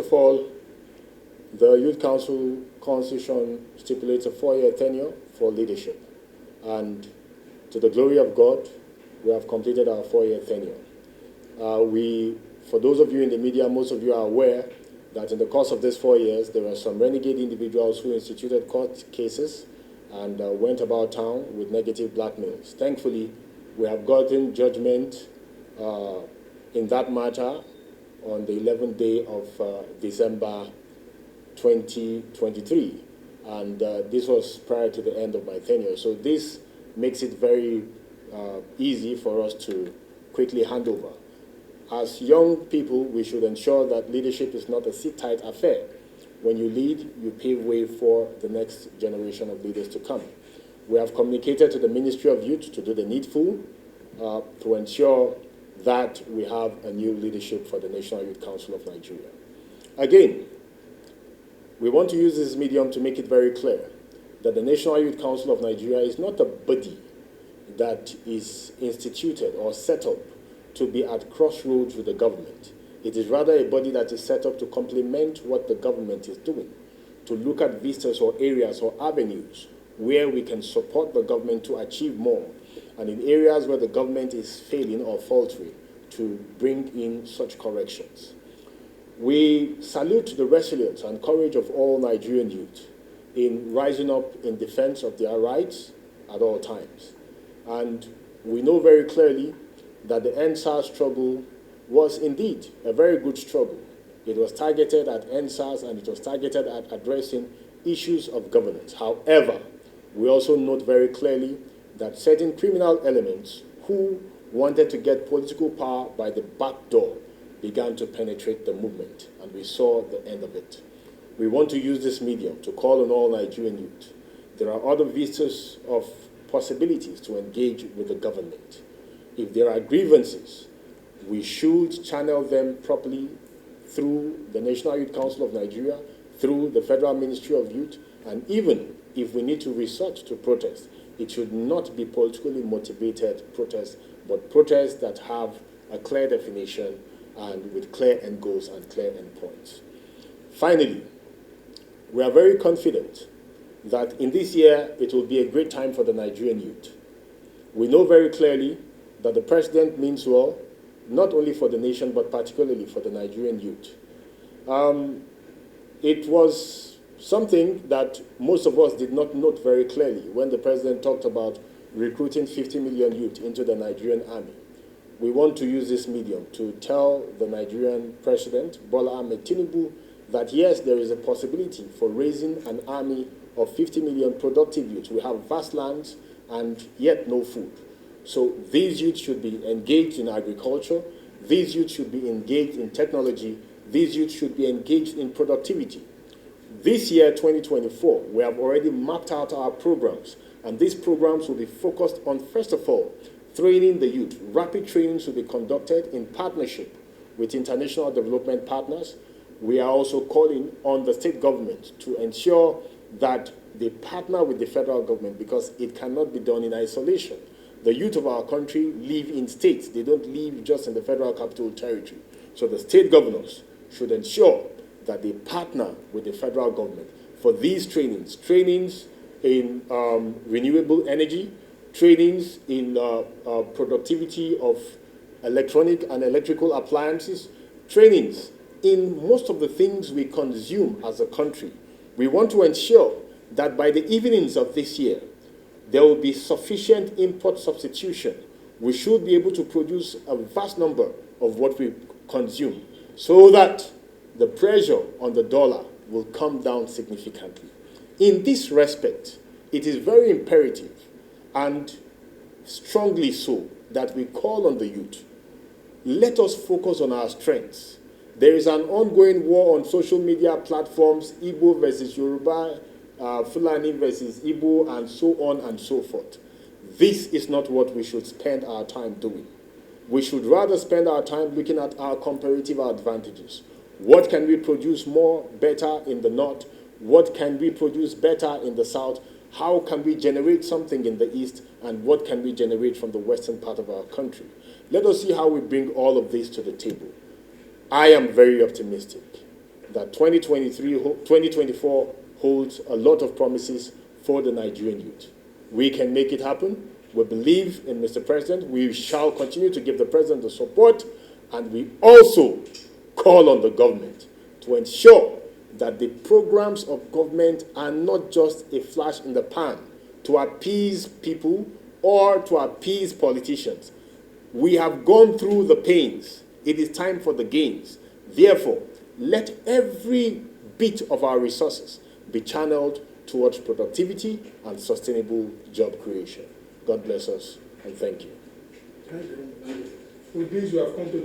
of all, the Youth Council Constitution stipulates a 4-year tenure for leadership. And to the glory of God, we have completed our 4-year tenure. For those of you in the media, most of you are aware that in the course of these 4 years, there were some renegade individuals who instituted court cases and went about town with negative blackmails. Thankfully, we have gotten judgment in that matter on the 11th day of December 2023. And this was prior to the end of my tenure. So this makes it very easy for us to quickly hand over. As young people, we should ensure that leadership is not a sit-tight affair. When you lead, you pave way for the next generation of leaders to come. We have communicated to the Ministry of Youth to do the needful to ensure that we have a new leadership for the National Youth Council of Nigeria. Again, we want to use this medium to make it very clear that the National Youth Council of Nigeria is not a body that is instituted or set up to be at crossroads with the government. It is rather a body that is set up to complement what the government is doing, to look at vistas or areas or avenues where we can support the government to achieve more, and in areas where the government is failing or faltering, to bring in such corrections. We salute the resilience and courage of all Nigerian youth in rising up in defense of their rights at all times. And we know very clearly that the End Sars struggle was indeed a very good struggle. It was targeted at End Sars and it was targeted at addressing issues of governance. However, we also note very clearly that certain criminal elements who wanted to get political power by the back door began to penetrate the movement, and we saw the end of it. We want to use this medium to call on all Nigerian youth. There are other vistas of possibilities to engage with the government. If there are grievances, we should channel them properly through the National Youth Council of Nigeria, through the Federal Ministry of Youth, and even if we need to resort to protest, it should not be politically motivated protests, but protests that have a clear definition and with clear end goals and clear end points. Finally, we are very confident that in this year, it will be a great time for the Nigerian youth. We know very clearly that the president means well, not only for the nation, but particularly for the Nigerian youth. It was something that most of us did not note very clearly when the president talked about recruiting 50 million youth into the Nigerian army. We want to use this medium to tell the Nigerian president, Bola Ahmed Tinubu, that yes, there is a possibility for raising an army of 50 million productive youth. We have vast lands and yet no food. So these youth should be engaged in agriculture. These youth should be engaged in technology. These youth should be engaged in productivity. This year, 2024, we have already mapped out our programs, and these programs will be focused on, first of all, training the youth. Rapid trainings will be conducted in partnership with international development partners. We are also calling on the state government to ensure that they partner with the federal government, because it cannot be done in isolation. The youth of our country live in states. They don't live just in the Federal Capital Territory. So the state governors should ensure that they partner with the federal government for these trainings. Trainings in renewable energy, trainings in productivity of electronic and electrical appliances, trainings in most of the things we consume as a country. We want to ensure that by the evenings of this year, there will be sufficient import substitution. We should be able to produce a vast number of what we consume so that the pressure on the dollar will come down significantly. In this respect, it is very imperative and strongly so that we call on the youth. Let us focus on our strengths. There is an ongoing war on social media platforms, Igbo versus Yoruba, Fulani versus Igbo, and so on and so forth. This is not what we should spend our time doing. We should rather spend our time looking at our comparative advantages. What can we produce more, better in the north? What can we produce better in the south? How can we generate something in the east? And what can we generate from the western part of our country? Let us see how we bring all of this to the table. I am very optimistic that 2024 holds a lot of promises for the Nigerian youth. We can make it happen. We believe in Mr. President. We shall continue to give the President the support, and we also call on the government to ensure that the programs of government are not just a flash in the pan to appease people or to appease politicians. We have gone through the pains. It is time for the gains. Therefore, let every bit of our resources be channeled towards productivity and sustainable job creation. God bless us, and thank you. Thank you. With this, we have come to the